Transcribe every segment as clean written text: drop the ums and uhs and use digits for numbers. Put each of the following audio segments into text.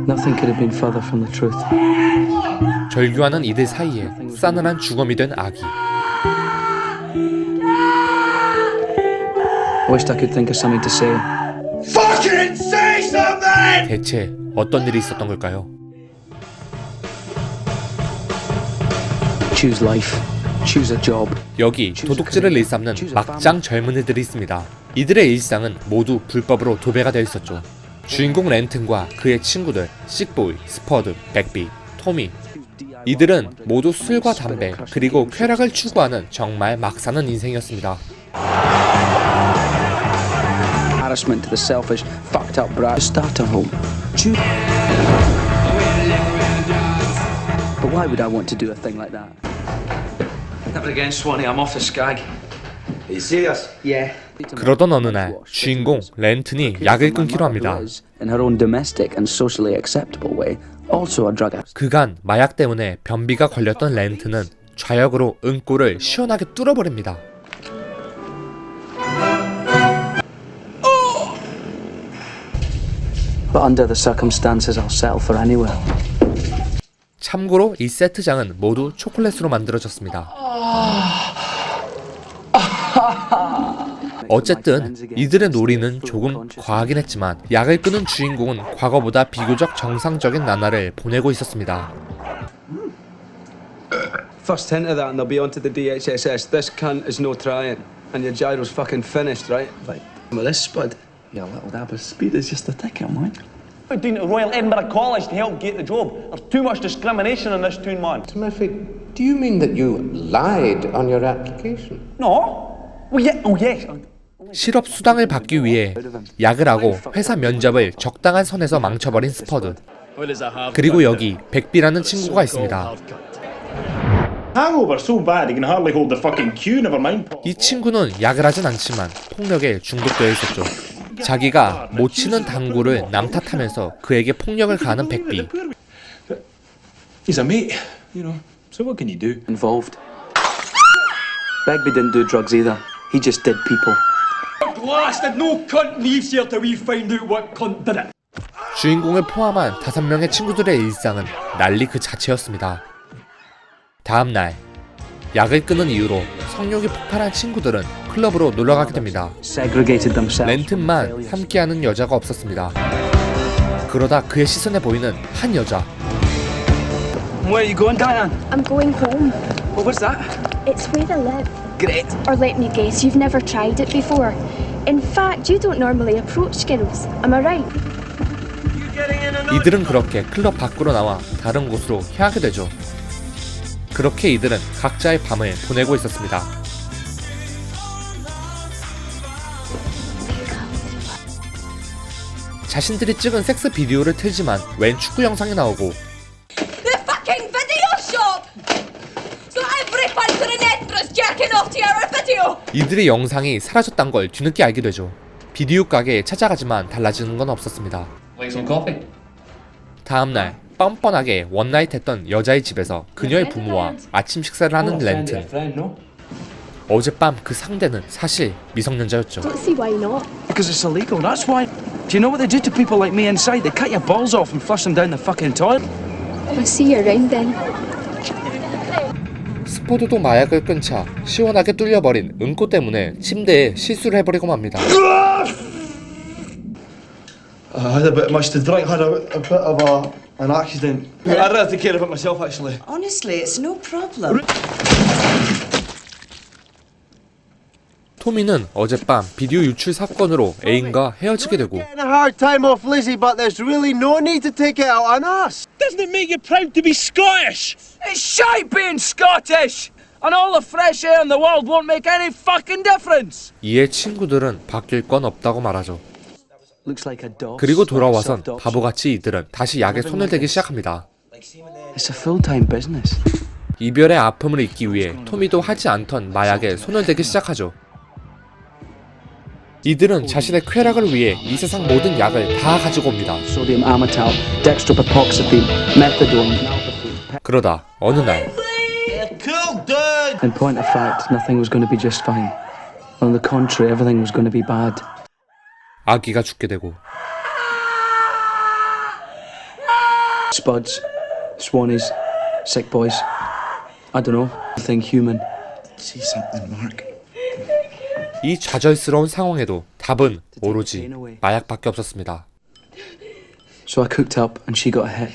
Nothing could have been further from the truth. 절규하는 이들 사이에 싸늘한 주검이 된 아기. I wished I could think of something to say. Fucking say something! 대체 어떤 일이 있었던 걸까요? Choose life. Choose a job. 여기 도둑질을 일삼는 막장 젊은이들이 있습니다. 이들의 일상은 모두 불법으로 도배가 되어 있었죠. 주인공 랜튼과 그의 친구들 식보이, 스퍼드, 백비, 토미, 이들은 모두 술과 담배 그리고 쾌락을 추구하는 정말 막 사는 인생이었습니다. Harassment to the selfish, fucked up brat. Start a home. But why would I want to do a thing like that? Never again, Swanee. I'm off the skag. Are you serious? Yeah. 그러던 어느 날 주인공 랜튼이 약을 끊기로 합니다. In her own domestic and socially acceptable way, also a drug addict. 그간 마약 때문에 변비가 걸렸던 랜튼은 좌약으로 응꼬를 시원하게 뚫어버립니다. But under the circumstances, I'll settle for anywhere. 참고로 이 세트장은 모두 초콜릿으로 만들어졌습니다. 어쨌든 이들의 놀이는 조금 과하긴 했지만 약을 끊은 주인공은 과거보다 비교적 정상적인 나날을 보내고 있었습니다. First hint of that and they'll be onto the DHSS. This cunt is no trying. And your gyro's fucking finished, right? Right. With this spud, your little dab of speed is just a ticket, man. Doing to Royal Edinburgh College to help get the job. There's too much discrimination in this town, man. Timothy, do you mean that you lied on your application? No. Well, yeah. Oh, yes. 실업 수당을 받기 위해 약을 하고 회사 면접을 적당한 선에서 망쳐버린 스퍼드. 그리고 여기 백비라는 친구가 있습니다. Hangover so bad he can hardly hold the fucking queue. Never mind. 이 친구는 약을 하진 않지만 폭력에 중독되어 있었죠. 자기가 못 치는 당구를 남 탓하면서 그에게 폭력을 가하는 백비. He's a mate, you know. So what can you do? Involved. Begbie didn't do drugs either. He just did people. Blasted! No cunt leaves here till we find out what cunt did it. 주인공을 포함한 5명의 친구들의 일상은 난리 그 자체였습니다. 다음 날 약을 끊은 이유로 성욕이 폭발한 친구들은 클럽으로 놀러가게 됩니다. Segregated themselves. 랜튼만 함께하는 여자가 없었습니다. 그러다 그의 시선에 보이는 한 여자. Where are you going, Diane? I'm going home. Well, what's that? It's where I live. Great. Or let me guess, you've never tried it before. In fact, you don't normally approach girls. Am I right? 이들은 그렇게 클럽 밖으로 나와 다른 곳으로 향하게 되죠. 그렇게 이들은 각자의 밤을 보내고 있었습니다. 자신들이 찍은 섹스 비디오를 틀지만 웬 축구 영상이 나오고 The fucking video shop! So every punter in Edinburgh's jacking off to our video! 이들의 영상이 사라졌단 걸 뒤늦게 알게 되죠. 비디오 가게에 찾아가지만 달라지는 건 없었습니다. 다음날 뻔뻔하게 원나잇 했던 여자의 집에서 그녀의 부모와 아침 식사를 하는 랜튼. 어젯밤 그 상대는 사실 미성년자였죠. Don't see why not. Because it's illegal, that's why. Do you know what they do to people like me inside? They cut your balls off and flush them down the fucking toilet. I'll see you around then. 스포드도 마약을 끊자 시원하게 뚫려버린 응꼬 때문에 침대에 실수를 해버리고 맙니다. I had a bit much to drink, had a bit of an accident. I'd rather take care of it myself, actually. Honestly, it's no problem. 토미는 어젯밤 비디오 유출 사건으로 애인과 헤어지게 되고 Getting a hard time off Lizzie, but there's really no need to take it out on us. Doesn't it make you proud to be Scottish? It's shite being Scottish! And all the fresh air in the world won't make any fucking difference! 이에 친구들은 바뀔 건 없다고 말하죠. Looks like a dog. 그리고 돌아와선 바보같이 이들은 다시 약에 손을 대기 시작합니다. It's a full-time business. 이별의 아픔을 잊기 위해 토미도 하지 않던 마약에 손을 대기 시작하죠. 이들은 자신의 쾌락을 위해 이 세상 모든 약을 다 가지고 옵니다. Sodium amytal, dextropipoxapine, methadone. 그러다 어느 날 Cool, dude! In point of fact, nothing was going to be just fine. On the contrary, everything was going to be bad. 아기가 죽게 되고 Spuds, Swannies, sick boys. I don't know. Nothing human. See something, Mark. 이 좌절스러운 상황에도 답은 오로지 마약밖에 없었습니다. So I cooked up and she got a hit.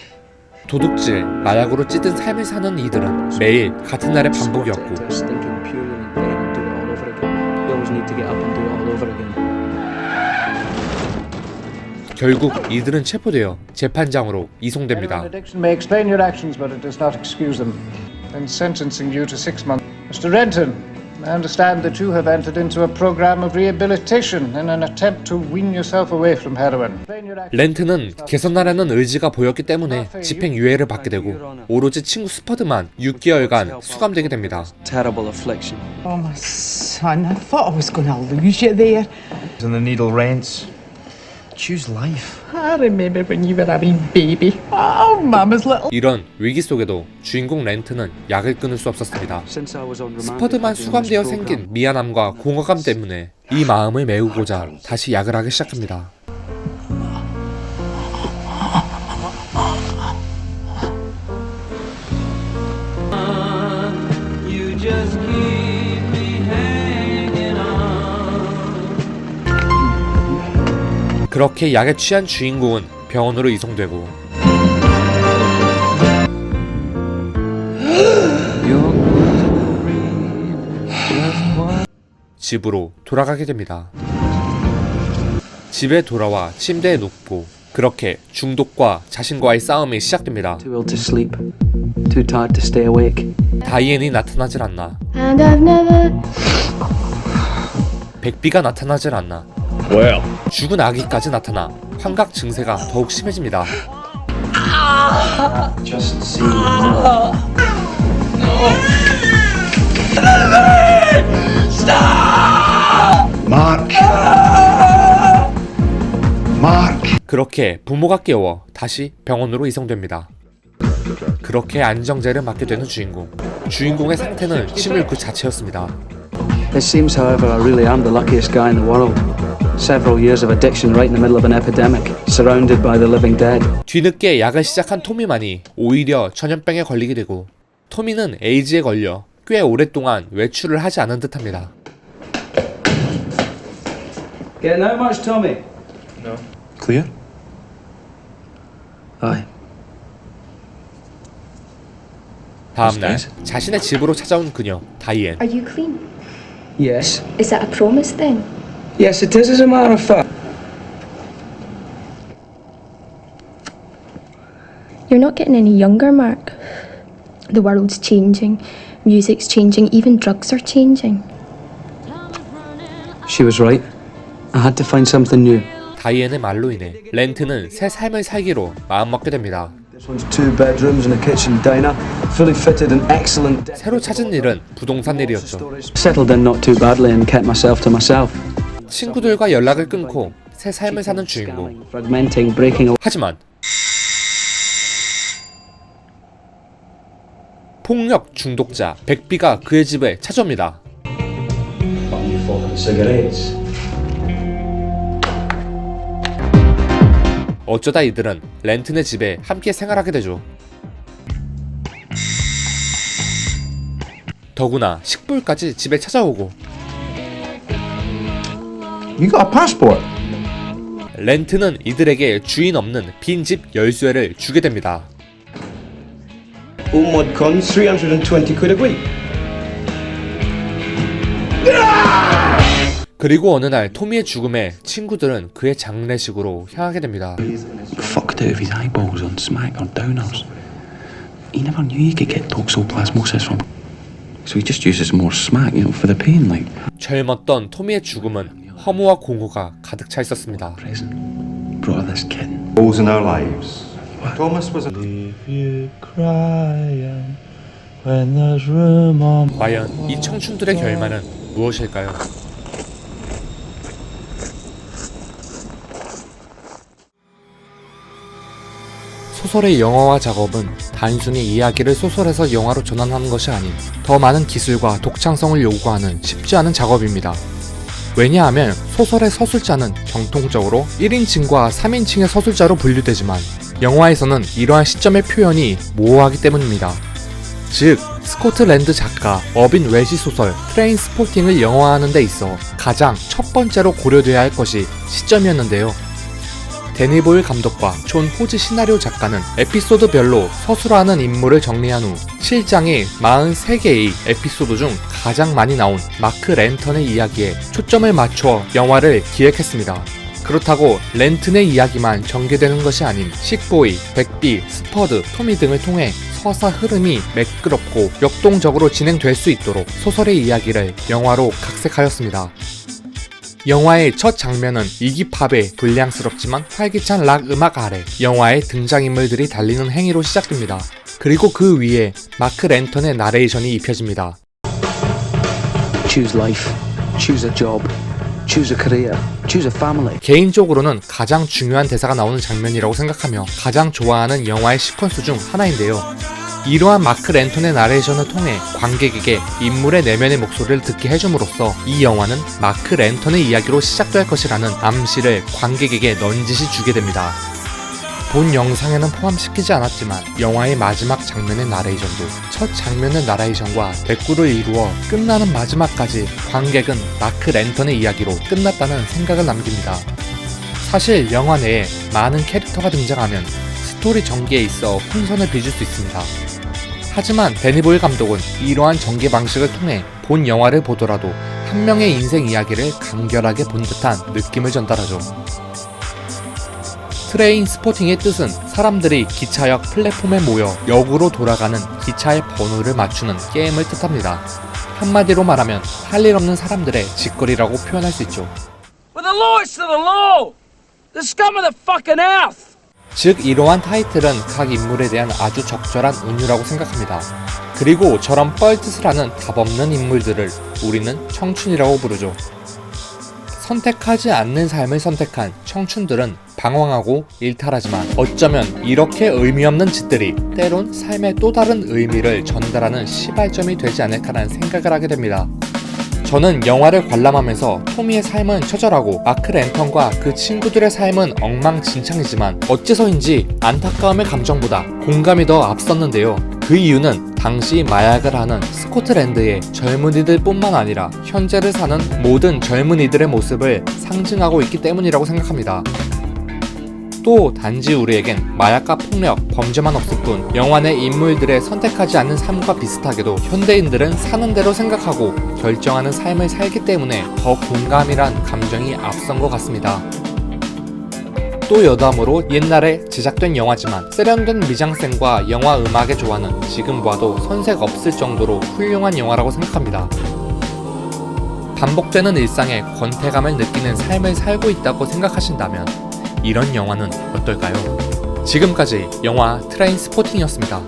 도둑질, 마약으로 찌든 삶을 사는 이들은 매일 같은 날의 반복이었고 Stinking purulent then and do it all over again. You always need to get up and do it all over again. 결국 이들은 체포되어 재판장으로 이송됩니다. Addiction may explain your actions, but it does not excuse them. In sentencing you to 6 months. Mr. Renton, I understand that you have entered into a program of rehabilitation in an attempt to wean yourself away from heroin. 렌트는 개선하려는 의지가 보였기 때문에 집행유예를 받게 되고 오로지 친구 스퍼드만 6개월간 수감되게 됩니다. Terrible affliction. Oh, my son, I thought I was going to lose you there. And the needle rents. Choose life. I remember when you were a wee baby. Oh, Mama's little. 이런 위기 속에도 주인공 렌트는 약을 끊을 수 없었습니다. 스퍼드만 수감되어 생긴 미안함과 공허감 때문에 이 마음을 메우고자 다시 약을 하기 시작합니다. 그렇게 약에 취한 주인공은 병원으로 이송되고 집으로 돌아가게 됩니다. 집에 돌아와 침대에 눕고 그렇게 중독과 자신과의 싸움이 시작됩니다. Too ill to sleep. Too tired to stay awake. 다이앤이 나타나질 않나. And I've never. 백비가 나타나질 않나. Well. 죽은 아기까지 나타나 환각 증세가 더욱 심해집니다. Just see. Mark. Mark. 그렇게 부모가 깨워 다시 병원으로 이송됩니다. 그렇게 안정제를 맞게 되는 주인공. 주인공의 상태는 침울 그 자체였습니다. It seems, however, I really am the luckiest guy in the world. Several years of addiction right in the middle of an epidemic, surrounded by the living dead. 뒤늦게 약을 시작한 토미만이 오히려 전염병에 걸리게 되고 토미는 에이즈에 걸려 꽤 오랫동안 외출을 하지 않은 듯합니다. Getting out much, Tommy? No. Clear? Aye. 다음날 자신의 집으로 찾아온 그녀 다이앤. Are you clean? Yes. Is that a promise then? Yes, it is, as a matter of fact. You're not getting any younger, Mark. The world's changing, music's changing, even drugs are changing. She was right. I had to find something new. 다이앤의 말로 인해 렌트는 새 삶을 살기로 마음먹게 됩니다. This one's 2 bedrooms and a kitchen diner, fully fitted and excellent. 새로 찾은 일은 부동산 일이었죠. Settled in not too badly and kept myself to myself. 친구들과 연락을 끊고 새 삶을 사는 주인공. Fragmenting, breaking. 하지만 폭력 중독자 백비가 그의 집에 찾아옵니다. 어쩌다 이들은 렌튼의 집에 함께 생활하게 되죠. 더구나 식불까지 집에 찾아오고 You got a passport? 렌트는 이들에게 주인 없는 빈집 열쇠를 주게 됩니다. Omod cons, 320 quid a week. 그리고 어느 날 토미의 죽음에 친구들은 그의 장례식으로 향하게 됩니다. Fucked out of his eyeballs on smack or downers. He never knew you could get toxoplasmosis from. So he just uses more smack, you know, for the pain, like. 젊었던 토미의 죽음은 허무와 공허가 가득 차 있었습니다. Brought her this kid. Holes in our lives. Thomas was a. Leave you crying when there's room on. 과연 이 청춘들의 결말은 무엇일까요? 소설의 영화화 작업은 단순히 이야기를 소설에서 영화로 전환하는 것이 아닌 더 많은 기술과 독창성을 요구하는 쉽지 않은 작업입니다. 왜냐하면 소설의 서술자는 정통적으로 1인칭과 3인칭의 서술자로 분류되지만 영화에서는 이러한 시점의 표현이 모호하기 때문입니다. 즉, 스코틀랜드 작가 어빈 웰시 소설 트레인스포팅을 영화화하는 데 있어 가장 첫 번째로 고려돼야 할 것이 시점이었는데요. 데니 보일 감독과 존 호즈 시나리오 작가는 에피소드별로 서술하는 인물을 정리한 후 7장의 43개의 에피소드 중 가장 많이 나온 마크 랜턴의 이야기에 초점을 맞춰 영화를 기획했습니다. 그렇다고 랜튼의 이야기만 전개되는 것이 아닌 식보이, 백비, 스퍼드, 토미 등을 통해 서사 흐름이 매끄럽고 역동적으로 진행될 수 있도록 소설의 이야기를 영화로 각색하였습니다. 영화의 첫 장면은 이기팝의 불량스럽지만 활기찬 락 음악 아래 영화의 등장인물들이 달리는 행위로 시작됩니다. 그리고 그 위에 마크 랜턴의 나레이션이 입혀집니다. Choose life, choose a job, choose a career, choose a family. 개인적으로는 가장 중요한 대사가 나오는 장면이라고 생각하며 가장 좋아하는 영화의 시퀀스 중 하나인데요. 이러한 마크 랜턴의 나레이션을 통해 관객에게 인물의 내면의 목소리를 듣게 해줌으로써 이 영화는 마크 랜턴의 이야기로 시작될 것이라는 암시를 관객에게 넌지시 주게 됩니다. 본 영상에는 포함시키지 않았지만 영화의 마지막 장면의 나레이션도 첫 장면의 나레이션과 대꾸를 이루어 끝나는 마지막까지 관객은 마크 랜턴의 이야기로 끝났다는 생각을 남깁니다. 사실 영화 내에 많은 캐릭터가 등장하면 스토리 전개에 있어 혼선을 빚을 수 있습니다. 하지만 데니 보일 감독은 이러한 전개 방식을 통해 본 영화를 보더라도 한 명의 인생 이야기를 간결하게 본 듯한 느낌을 전달하죠. 트레인 스포팅의 뜻은 사람들이 기차역 플랫폼에 모여 역으로 돌아가는 기차의 번호를 맞추는 게임을 뜻합니다. 한마디로 말하면 할 일 없는 사람들의 짓거리라고 표현할 수 있죠. With the lowest of the low! The scum of the fucking earth! 즉, 이러한 타이틀은 각 인물에 대한 아주 적절한 은유라고 생각합니다. 그리고 저런 뻘짓을 하는 답없는 인물들을 우리는 청춘이라고 부르죠. 선택하지 않는 삶을 선택한 청춘들은 방황하고 일탈하지만 어쩌면 이렇게 의미 없는 짓들이 때론 삶의 또 다른 의미를 전달하는 시발점이 되지 않을까라는 생각을 하게 됩니다. 저는 영화를 관람하면서 토미의 삶은 처절하고 마크 랜턴과 그 친구들의 삶은 엉망진창이지만 어째서인지 안타까움의 감정보다 공감이 더 앞섰는데요. 그 이유는 당시 마약을 하는 스코틀랜드의 젊은이들 뿐만 아니라 현재를 사는 모든 젊은이들의 모습을 상징하고 있기 때문이라고 생각합니다. 또 단지 우리에겐 마약과 폭력, 범죄만 없을 뿐 영화 내 인물들의 선택하지 않는 삶과 비슷하게도 현대인들은 사는 대로 생각하고 결정하는 삶을 살기 때문에 더 공감이란 감정이 앞선 것 같습니다. 또 여담으로 옛날에 제작된 영화지만 세련된 미장센과 영화 음악의 조화는 지금 봐도 손색 없을 정도로 훌륭한 영화라고 생각합니다. 반복되는 일상에 권태감을 느끼는 삶을 살고 있다고 생각하신다면 이런 영화는 어떨까요? 지금까지 영화 트레인스포팅이었습니다.